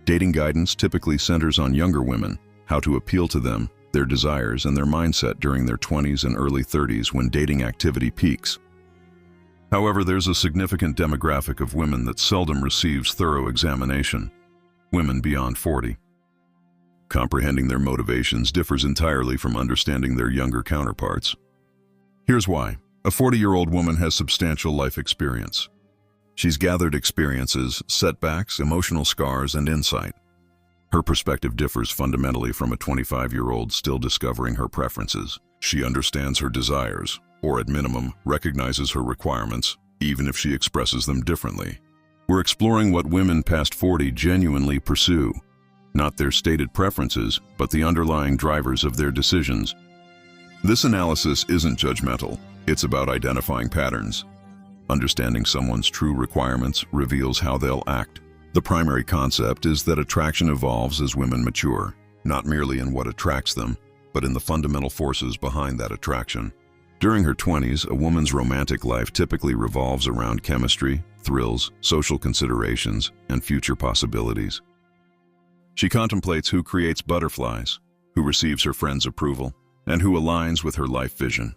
Dating guidance typically centers on younger women, how to appeal to them, their desires, and their mindset during their 20s and early 30s when dating activity peaks. However, there's a significant demographic of women that seldom receives thorough examination: women beyond 40. Comprehending their motivations differs entirely from understanding their younger counterparts. Here's why. A 40-year-old woman has substantial life experience. She's gathered experiences, setbacks, emotional scars, and insight. Her perspective differs fundamentally from a 25-year-old still discovering her preferences. She understands her desires, or at minimum, recognizes her requirements, even if she expresses them differently. We're exploring what women past 40 genuinely pursue, not their stated preferences, but the underlying drivers of their decisions. This analysis isn't judgmental. It's about identifying patterns. Understanding someone's true requirements reveals how they'll act. The primary concept is that attraction evolves as women mature, not merely in what attracts them, but in the fundamental forces behind that attraction. During her 20s, a woman's romantic life typically revolves around chemistry, thrills, social considerations, and future possibilities. She contemplates who creates butterflies, who receives her friends' approval, and who aligns with her life vision.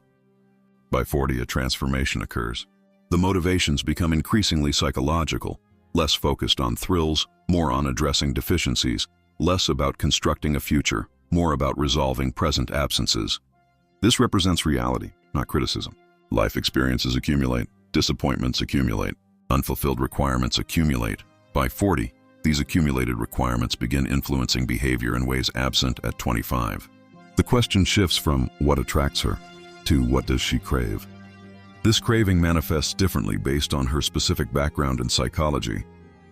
By 40, a transformation occurs. The motivations become increasingly psychological, less focused on thrills, more on addressing deficiencies, less about constructing a future, more about resolving present absences. This represents reality, not criticism. Life experiences accumulate, disappointments accumulate, unfulfilled requirements accumulate. By 40, these accumulated requirements begin influencing behavior in ways absent at 25. The question shifts from what attracts her to what does she crave. This craving manifests differently based on her specific background in psychology.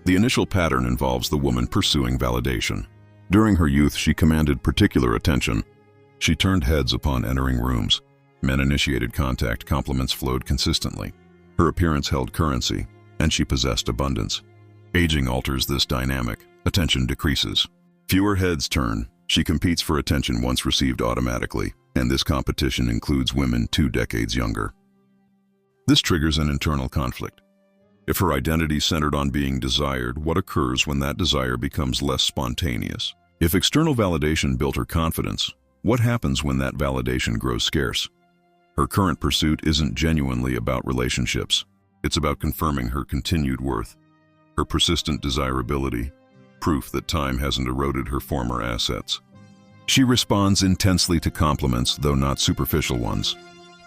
The initial pattern involves the woman pursuing validation. During her youth, she commanded particular attention. She turned heads upon entering rooms. Men-initiated contact, compliments flowed consistently. Her appearance held currency, and she possessed abundance. Aging alters this dynamic. Attention decreases. Fewer heads turn. She competes for attention once received automatically, and this competition includes women 2 decades younger. This triggers an internal conflict. If her identity centered on being desired, what occurs when that desire becomes less spontaneous? If external validation built her confidence, what happens when that validation grows scarce? Her current pursuit isn't genuinely about relationships. It's about confirming her continued worth. Her persistent desirability, proof that time hasn't eroded her former assets. She responds intensely to compliments, though not superficial ones.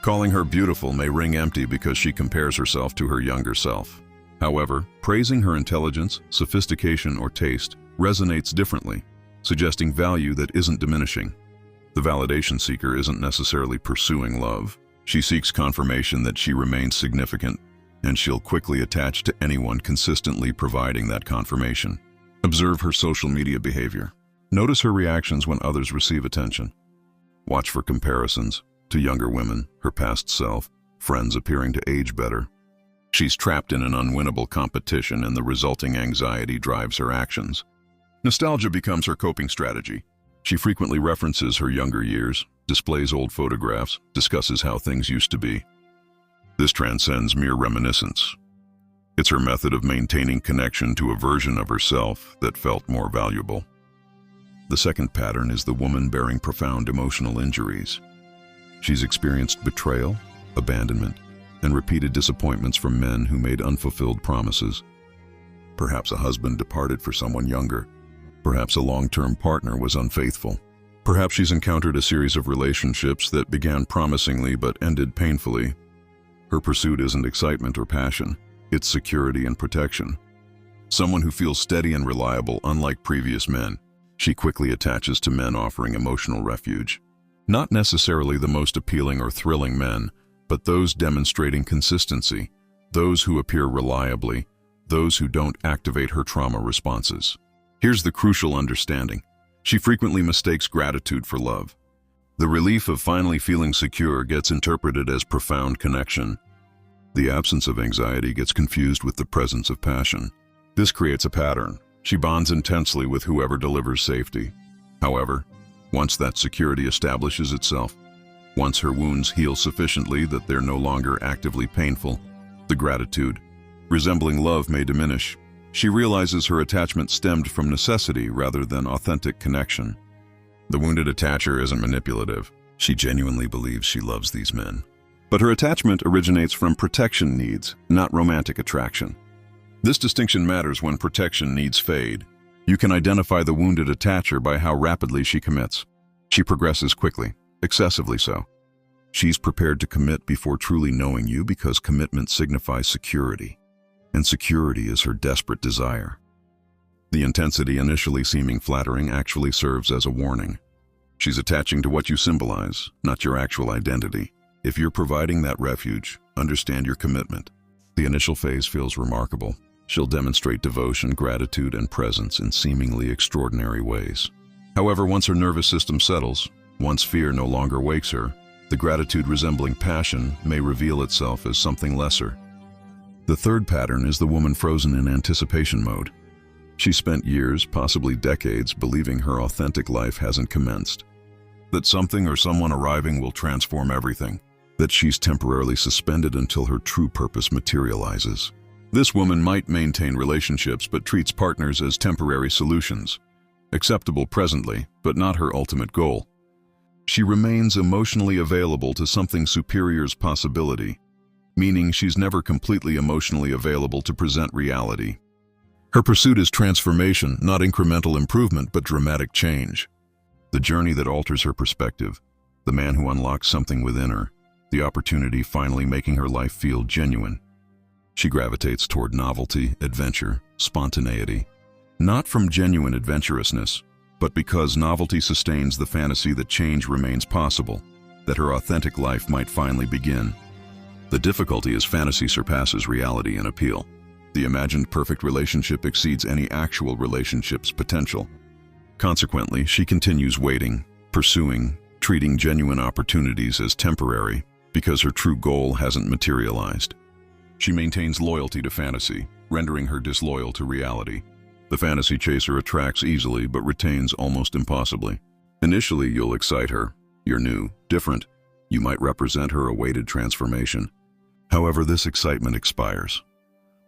Calling her beautiful may ring empty because she compares herself to her younger self. However, praising her intelligence, sophistication, or taste resonates differently, suggesting value that isn't diminishing. The validation seeker isn't necessarily pursuing love. She seeks confirmation that she remains significant, and she'll quickly attach to anyone consistently providing that confirmation. Observe her social media behavior. Notice her reactions when others receive attention. Watch for comparisons to younger women, her past self, friends appearing to age better. She's trapped in an unwinnable competition, and the resulting anxiety drives her actions. Nostalgia becomes her coping strategy. She frequently references her younger years, displays old photographs, discusses how things used to be. This transcends mere reminiscence. It's her method of maintaining connection to a version of herself that felt more valuable. The second pattern is the woman bearing profound emotional injuries. She's experienced betrayal, abandonment, and repeated disappointments from men who made unfulfilled promises. Perhaps a husband departed for someone younger. Perhaps a long-term partner was unfaithful. Perhaps she's encountered a series of relationships that began promisingly but ended painfully. Her pursuit isn't excitement or passion, it's security and protection. Someone who feels steady and reliable, unlike previous men. She quickly attaches to men offering emotional refuge. Not necessarily the most appealing or thrilling men, but those demonstrating consistency, those who appear reliably, those who don't activate her trauma responses. Here's the crucial understanding. She frequently mistakes gratitude for love. The relief of finally feeling secure gets interpreted as profound connection. The absence of anxiety gets confused with the presence of passion. This creates a pattern. She bonds intensely with whoever delivers safety. However, once that security establishes itself, once her wounds heal sufficiently that they're no longer actively painful, the gratitude, resembling love, may diminish. She realizes her attachment stemmed from necessity rather than authentic connection. The wounded attacher isn't manipulative. She genuinely believes she loves these men. But her attachment originates from protection needs, not romantic attraction. This distinction matters when protection needs fade. You can identify the wounded attacher by how rapidly she commits. She progresses quickly, excessively so. She's prepared to commit before truly knowing you because commitment signifies security, and security is her desperate desire. The intensity initially seeming flattering actually serves as a warning. She's attaching to what you symbolize, not your actual identity. If you're providing that refuge, understand your commitment. The initial phase feels remarkable. She'll demonstrate devotion, gratitude, and presence in seemingly extraordinary ways. However, once her nervous system settles, once fear no longer wakes her, the gratitude resembling passion may reveal itself as something lesser. The third pattern is the woman frozen in anticipation mode. She spent years, possibly decades, believing her authentic life hasn't commenced. That something or someone arriving will transform everything. That she's temporarily suspended until her true purpose materializes. This woman might maintain relationships but treats partners as temporary solutions. Acceptable presently, but not her ultimate goal. She remains emotionally available to something superior's possibility, meaning she's never completely emotionally available to present reality. Her pursuit is transformation, not incremental improvement, but dramatic change. The journey that alters her perspective, the man who unlocks something within her, the opportunity finally making her life feel genuine. She gravitates toward novelty, adventure, spontaneity, not from genuine adventurousness, but because novelty sustains the fantasy that change remains possible, that her authentic life might finally begin. The difficulty is fantasy surpasses reality in appeal. The imagined perfect relationship exceeds any actual relationship's potential. Consequently, she continues waiting, pursuing, treating genuine opportunities as temporary because her true goal hasn't materialized. She maintains loyalty to fantasy, rendering her disloyal to reality. The fantasy chaser attracts easily but retains almost impossibly. Initially, you'll excite her. You're new, different. You might represent her awaited transformation. However, this excitement expires.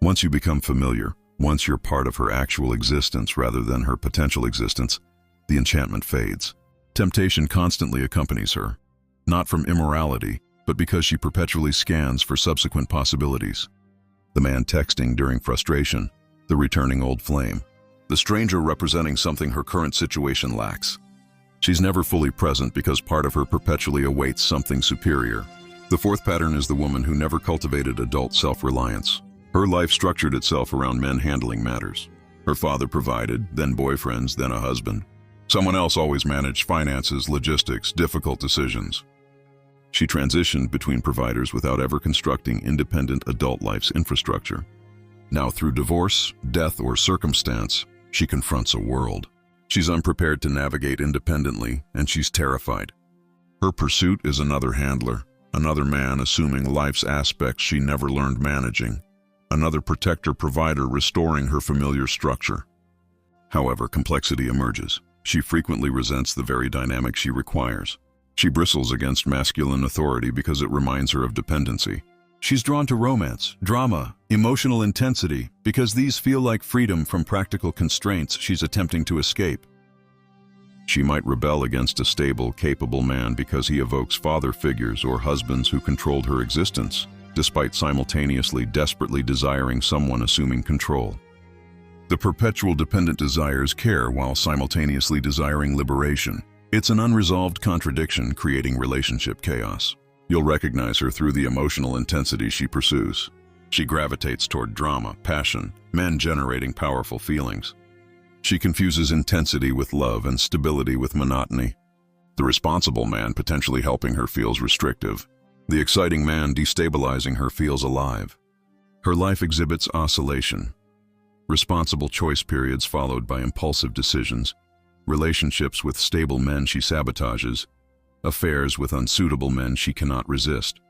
Once you become familiar, once you're part of her actual existence rather than her potential existence, the enchantment fades. Temptation constantly accompanies her, not from immorality, but because she perpetually scans for subsequent possibilities. The man texting during frustration, the returning old flame, the stranger representing something her current situation lacks. She's never fully present because part of her perpetually awaits something superior. The fourth pattern is the woman who never cultivated adult self-reliance. Her life structured itself around men handling matters. Her father provided, then boyfriends, then a husband. Someone else always managed finances, logistics, difficult decisions. She transitioned between providers without ever constructing independent adult life's infrastructure. Now through divorce, death, or circumstance, she confronts a world. She's unprepared to navigate independently, and she's terrified. Her pursuit is another handler, another man assuming life's aspects she never learned managing, another protector-provider restoring her familiar structure. However, complexity emerges. She frequently resents the very dynamic she requires. She bristles against masculine authority because it reminds her of dependency. She's drawn to romance, drama, emotional intensity, because these feel like freedom from practical constraints she's attempting to escape. She might rebel against a stable, capable man because he evokes father figures or husbands who controlled her existence, despite simultaneously desperately desiring someone assuming control. The perpetual dependent desires care while simultaneously desiring liberation. It's an unresolved contradiction creating relationship chaos. You'll recognize her through the emotional intensity she pursues. She gravitates toward drama, passion, men generating powerful feelings. She confuses intensity with love and stability with monotony. The responsible man potentially helping her feels restrictive. The exciting man destabilizing her feels alive. Her life exhibits oscillation. Responsible choice periods followed by impulsive decisions. Relationships with stable men she sabotages. Affairs with unsuitable men she cannot resist.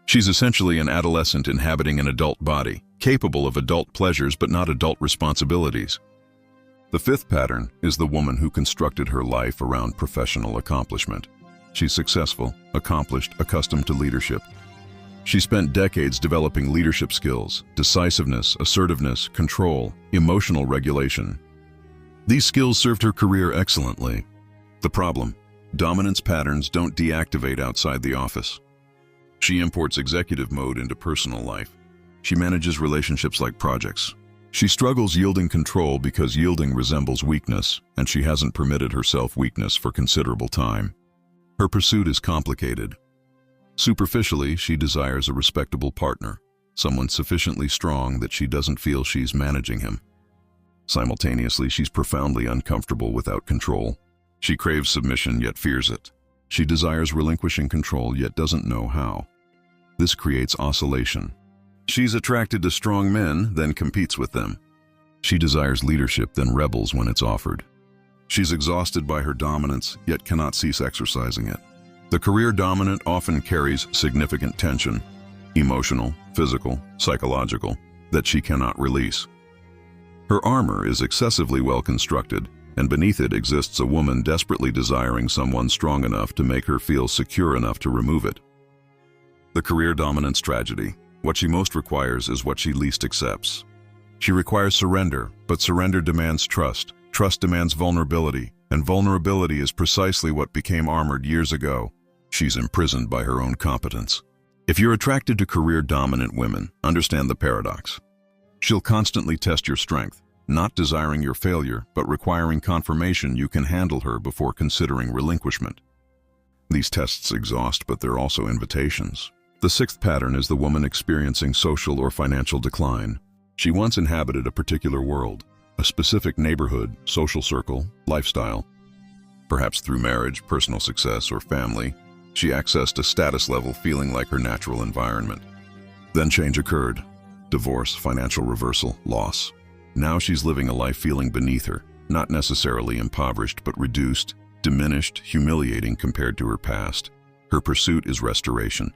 She's essentially an adolescent inhabiting an adult body, capable of adult pleasures but not adult responsibilities. The fifth pattern is the woman who constructed her life around professional accomplishment. She's successful, accomplished, accustomed to leadership. She spent decades developing leadership skills, decisiveness, assertiveness, control, emotional regulation. These skills served her career excellently. The problem: dominance patterns don't deactivate outside the office. She imports executive mode into personal life. She manages relationships like projects. She struggles yielding control because yielding resembles weakness, and she hasn't permitted herself weakness for considerable time. Her pursuit is complicated. Superficially, she desires a respectable partner, someone sufficiently strong that she doesn't feel she's managing him. Simultaneously, she's profoundly uncomfortable without control. She craves submission yet fears it. She desires relinquishing control yet doesn't know how. This creates oscillation. She's attracted to strong men, then competes with them. She desires leadership, then rebels when it's offered. She's exhausted by her dominance, yet cannot cease exercising it. The career dominant often carries significant tension, emotional, physical, psychological, that she cannot release. Her armor is excessively well constructed, and beneath it exists a woman desperately desiring someone strong enough to make her feel secure enough to remove it. The career dominance tragedy. What she most requires is what she least accepts. She requires surrender, but surrender demands trust. Trust demands vulnerability, and vulnerability is precisely what became Armored years ago. She's imprisoned by her own competence. If you're attracted to career-dominant women, understand the paradox. She'll constantly test your strength, not desiring your failure, but requiring confirmation you can handle her before considering relinquishment. These tests exhaust, but they're also invitations. The sixth pattern is the woman experiencing social or financial decline. She once inhabited a particular world, a specific neighborhood, social circle, lifestyle. Perhaps through marriage, personal success, or family, she accessed a status level feeling like her natural environment. Then change occurred. Divorce, financial reversal, loss. Now she's living a life feeling beneath her, not necessarily impoverished, but reduced, diminished, humiliating compared to her past. Her pursuit is restoration.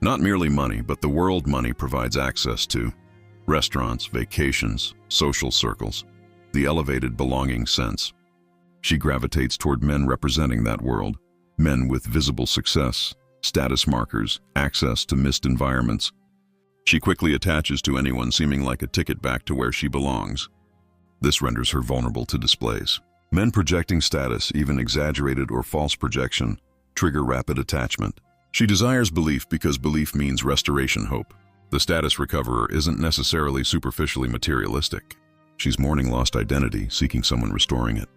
Not merely money, but the world money provides access to: restaurants, vacations, social circles, the elevated belonging sense. She gravitates toward men representing that world, men with visible success, status markers, access to missed environments. She quickly attaches to anyone seeming like a ticket back to where she belongs. This renders her vulnerable to displays. Men projecting status, even exaggerated or false projection, trigger rapid attachment. She desires belief because belief means restoration hope. The status recoverer isn't necessarily superficially materialistic. She's mourning lost identity, seeking someone restoring it.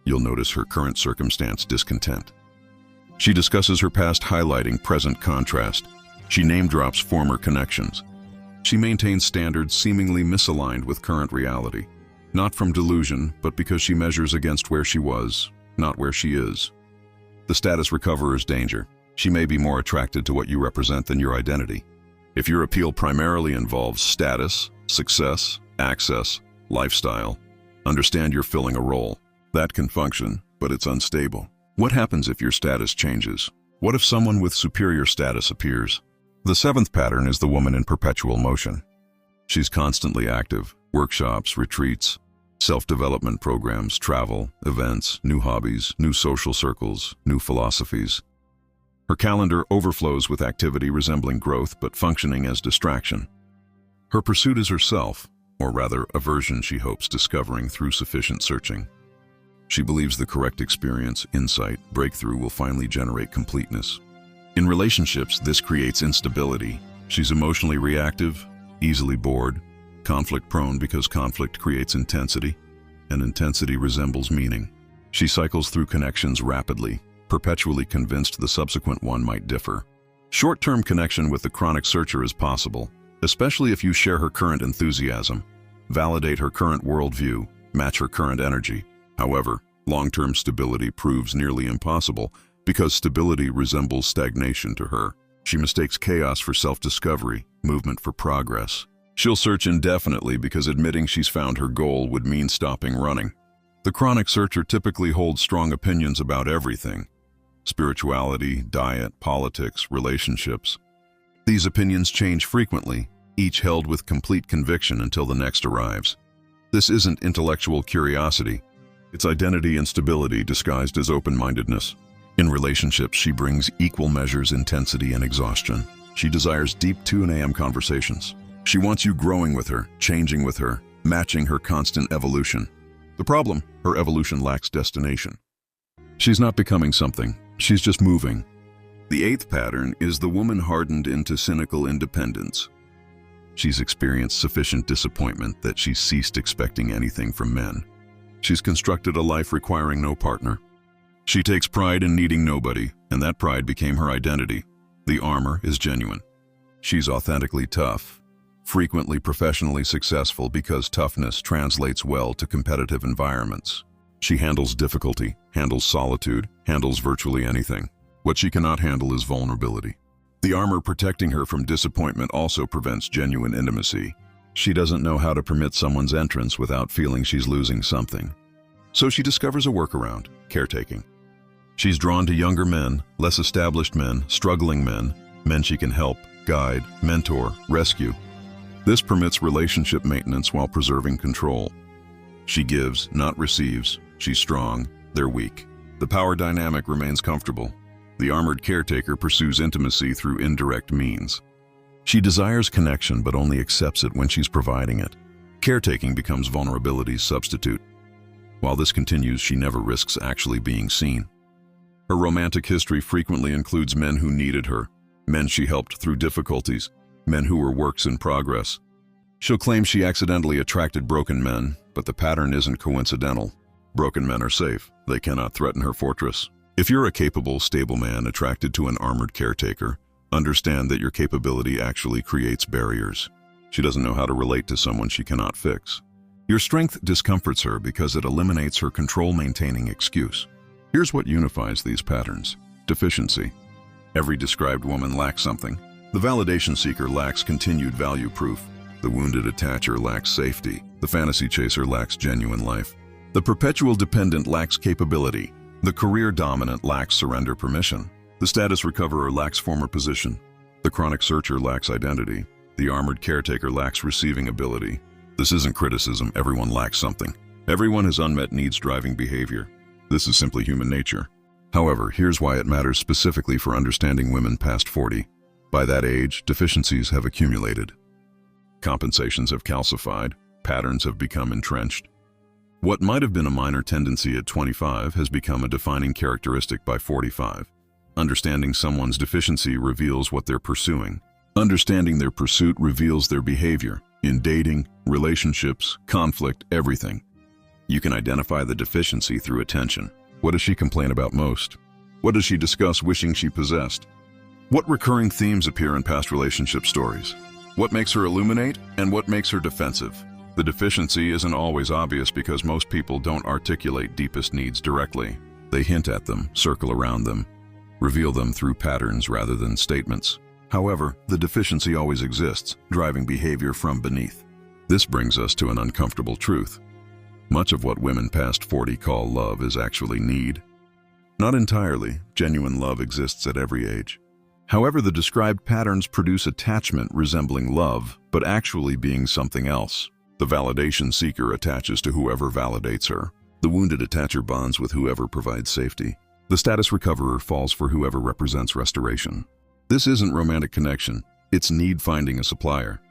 You'll notice her current circumstance discontent. She discusses her past, highlighting present contrast. She name-drops former connections. She maintains standards seemingly misaligned with current reality, not from delusion, but because she measures against where she was, not where she is. The status recoverer's danger. She may be more attracted to what you represent than your identity. If your appeal primarily involves status, success, access, lifestyle, understand you're filling a role. That can function, but it's unstable. What happens if your status changes? What if someone with superior status appears? The seventh pattern is the woman in perpetual motion. She's constantly active: workshops, retreats, self-development programs, travel, events, new hobbies, new social circles, new philosophies. Her calendar overflows with activity resembling growth but functioning as distraction. Her pursuit is herself, or rather a version she hopes discovering through sufficient searching. She believes the correct experience, insight, breakthrough will finally generate completeness. In relationships, this creates instability. She's emotionally reactive, easily bored, conflict-prone because conflict creates intensity, and intensity resembles meaning. She cycles through connections rapidly, perpetually convinced the subsequent one might differ. Short-term connection with the chronic searcher is possible, especially if you share her current enthusiasm, validate her current worldview, match her current energy. However, long-term stability proves nearly impossible because stability resembles stagnation to her. She mistakes chaos for self-discovery, movement for progress. She'll search indefinitely because admitting she's found her goal would mean stopping running. The chronic searcher typically holds strong opinions about everything: spirituality, diet, politics, relationships. These opinions change frequently, each held with complete conviction until the next arrives. This isn't intellectual curiosity. It's identity instability disguised as open-mindedness. In relationships, she brings equal measures intensity and exhaustion. She desires deep 2 a.m. conversations. She wants you growing with her, changing with her, matching her constant evolution. The problem, her evolution lacks destination. She's not becoming something, she's just moving. The 8th pattern is the woman hardened into cynical independence. She's experienced sufficient disappointment that she's ceased expecting anything from men. She's constructed a life requiring no partner. She takes pride in needing nobody, and that pride became her identity. The armor is genuine. She's authentically tough, frequently professionally successful because toughness translates well to competitive environments. She handles difficulty, handles solitude, handles virtually anything. What she cannot handle is vulnerability. The armor protecting her from disappointment also prevents genuine intimacy. She doesn't know how to permit someone's entrance without feeling she's losing something. So she discovers a workaround: caretaking. She's drawn to younger men, less established men, struggling men, men she can help, guide, mentor, rescue. This permits relationship maintenance while preserving control. She gives, not receives. She's strong, they're weak. The power dynamic remains comfortable. The armored caretaker pursues intimacy through indirect means. She desires connection but only accepts it when she's providing it. Caretaking becomes vulnerability's substitute. While this continues, she never risks actually being seen. Her romantic history frequently includes men who needed her, men she helped through difficulties, men who were works in progress. She'll claim she accidentally attracted broken men, but the pattern isn't coincidental. Broken men are safe. They cannot threaten her fortress. If you're a capable, stable man attracted to an armored caretaker, understand that your capability actually creates barriers. She doesn't know how to relate to someone she cannot fix. Your strength discomforts her because it eliminates her control-maintaining excuse. Here's what unifies these patterns: deficiency. Every described woman lacks something. The validation seeker lacks continued value proof. The wounded attacher lacks safety. The fantasy chaser lacks genuine life. The perpetual dependent lacks capability. The career dominant lacks surrender permission. The status recoverer lacks former position. The chronic searcher lacks identity. The armored caretaker lacks receiving ability. This isn't criticism. Everyone lacks something. Everyone has unmet needs driving behavior. This is simply human nature. However, here's why it matters specifically for understanding women past 40. By that age, deficiencies have accumulated. Compensations have calcified. Patterns have become entrenched. What might have been a minor tendency at 25 has become a defining characteristic by 45. Understanding someone's deficiency reveals what they're pursuing. Understanding their pursuit reveals their behavior. In dating, relationships, conflict, everything. You can identify the deficiency through attention. What does she complain about most? What does she discuss wishing she possessed? What recurring themes appear in past relationship stories? What makes her illuminate and what makes her defensive? The deficiency isn't always obvious because most people don't articulate deepest needs directly. They hint at them, circle around them, reveal them through patterns rather than statements. However, the deficiency always exists, driving behavior from beneath. This brings us to an uncomfortable truth. Much of what women past 40 call love is actually need. Not entirely. Genuine love exists at every age. However, the described patterns produce attachment resembling love, but actually being something else. The validation seeker attaches to whoever validates her. The wounded attacher bonds with whoever provides safety. The status recoverer falls for whoever represents restoration. This isn't romantic connection. It's need finding a supplier.